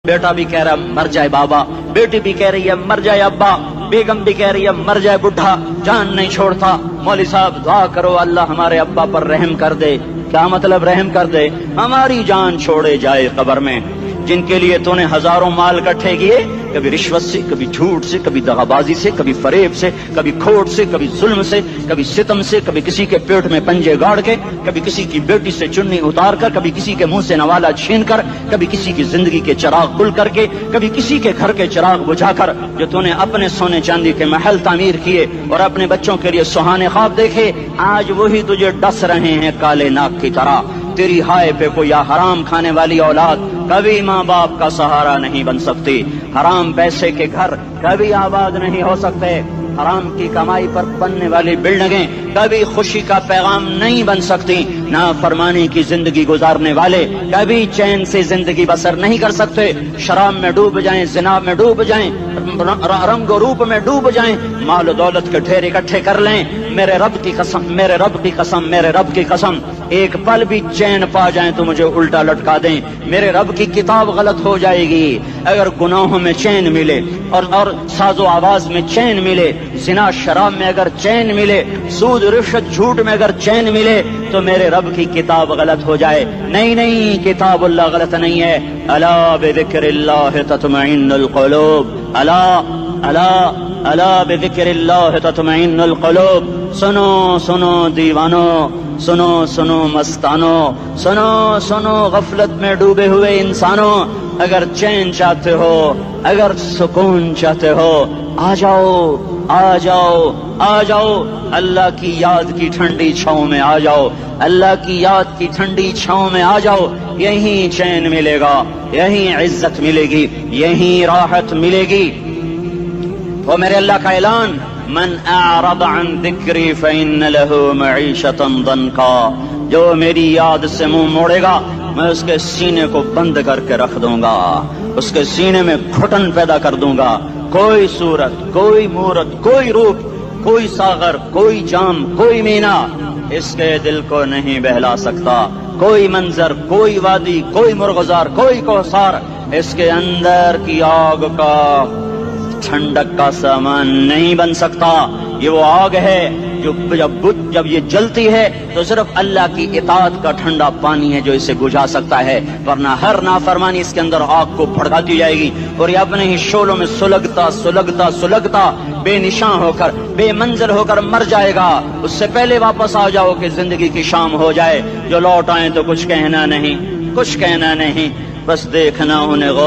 بیٹا بھی کہہ رہا مر جائے بابا، بیٹی بھی کہہ رہی ہے مر جائے ابا، بیگم بھی کہہ رہی ہے مر جائے بڈھا، جان نہیں چھوڑتا۔ مولوی صاحب دعا کرو اللہ ہمارے ابا پر رحم کر دے۔ کیا مطلب رحم کر دے؟ ہماری جان چھوڑے جائے قبر میں۔ جن کے لیے تو نے ہزاروں مال اکٹھے کیے، کبھی رشوت سے، کبھی جھوٹ سے، کبھی دغابازی سے، کبھی فریب سے، کبھی کھوٹ سے، کبھی ظلم سے، کبھی ستم سے، کبھی کسی کے پیٹ میں پنجے گاڑ کے، کبھی کسی کی بیٹی سے چنی اتار کر، کبھی کسی کے منہ سے نوالا چھین کر، کبھی کسی کی زندگی کے چراغ گل کر کے، کبھی کسی کے گھر کے چراغ بجھا کر، جو تو نے اپنے سونے چاندی کے محل تعمیر کیے اور اپنے بچوں کے لیے سہانے خواب دیکھے، آج وہی تجھے ڈس رہے ہیں کالے ناک کی طرح۔ تیری ہائے پہ کوئی یا حرام کھانے والی اولاد کبھی ماں باپ کا سہارا نہیں بن سکتی۔ حرام پیسے کے گھر کبھی آباد نہیں ہو سکتے۔ حرام کی کمائی پر بننے والی بلڈنگیں کبھی خوشی کا پیغام نہیں بن سکتی۔ نافرمانی کی زندگی گزارنے والے کبھی چین سے زندگی بسر نہیں کر سکتے۔ شراب میں ڈوب جائیں، زنا میں ڈوب جائیں، رنگ و روپ میں ڈوب جائیں، مال و دولت کے ڈھیر اکٹھے کر لیں، میرے رب کی قسم، میرے رب کی قسم، میرے رب کی قسم، ایک پل بھی چین پا جائیں تو مجھے الٹا لٹکا دیں، میرے رب کی کتاب غلط ہو جائے گی۔ اگر گناہوں میں چین ملے اور ساز و آواز میں چین ملے، زنا شراب میں اگر چین ملے، سود رشوت جھوٹ میں اگر چین ملے، تو میرے رب کی کتاب غلط ہو جائے۔ نہیں نہیں، کتاب اللہ غلط نہیں ہے۔ الا بذکر اللہ تطمئن القلوب، الا الا الا بذکر اللہ تطمئن القلوب۔ سنو سنو دیوانو، سنو سنو مستانو، سنو سنو غفلت میں ڈوبے ہوئے انسانوں، اگر چین چاہتے ہو، اگر سکون چاہتے ہو، آ جاؤ آ جاؤ آ جاؤ، اللہ کی یاد کی ٹھنڈی چھاؤں میں آ جاؤ، اللہ کی یاد کی ٹھنڈی چھاؤں میں آ جاؤ۔ یہیں چین ملے گا، یہیں عزت ملے گی، یہیں راحت ملے گی۔ وہ میرے اللہ کا اعلان، من اعرض عن ذکری فإن له معیشۃ ضنکا، جو میری یاد سے منہ موڑے گا میں اس کے سینے کو بند کر کے رکھ دوں گا، اس کے سینے میں گھٹن پیدا کر دوں گا۔ کوئی صورت، کوئی مورت، کوئی روپ، کوئی ساغر، کوئی جام، کوئی مینا اس کے دل کو نہیں بہلا سکتا۔ کوئی منظر، کوئی وادی، کوئی مرغزار، کوئی کوثر اس کے اندر کی آگ کا ٹھنڈک کا سامان نہیں بن سکتا۔ یہ وہ آگ ہے جو جب یہ جلتی ہے تو صرف اللہ کی اطاعت کا ٹھنڈا پانی ہے جو اسے بجھا سکتا ہے، ورنہ ہر نافرمانی اس کے اندر آگ کو بھڑکاتی جائے گی اور یہ اپنے ہی شعلوں میں سلگتا سلگتا سلگتا بے نشاں ہو کر، بے منظر ہو کر مر جائے گا۔ اس سے پہلے واپس آ جاؤ کہ زندگی کی شام ہو جائے۔ جو لوٹ آئیں تو کچھ کہنا نہیں، کچھ کہنا نہیں، بس دیکھنا انہیں غور